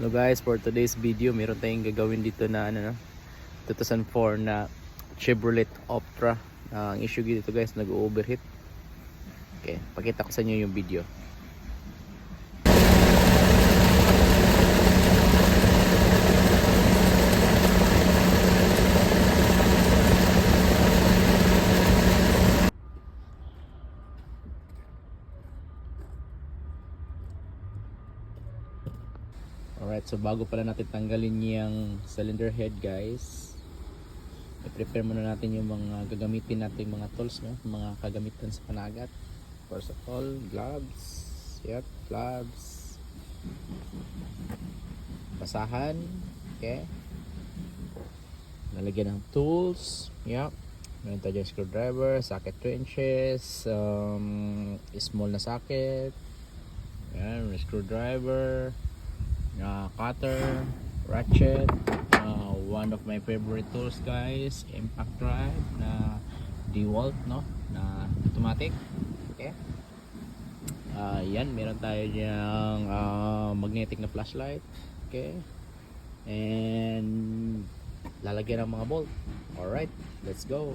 Hello guys, for today's video, meron tayong gagawin dito na 2004 na Chevrolet Optra. Ang issue dito guys, nag-overheat. Okay, pakita ko sa inyo yung video. Alright, so bago pala natin tanggalin yung cylinder head guys, i-prepare muna natin yung mga gagamitin natin mga tools, mga kagamitan sa panagat. First of all, gloves. Yep, gloves. Basahan. Okay. Nalagyan ng tools. Yep. Meron tayo dyan screwdriver, socket wrenches, small na socket. Yan, screwdriver. Cutter, ratchet, one of my favorite tools guys, impact drive na DeWalt, no, na automatic. Okay, yan, meron tayo diyang magnetic na flashlight. Okay, and lalagyan ng mga bolt. Alright, let's go.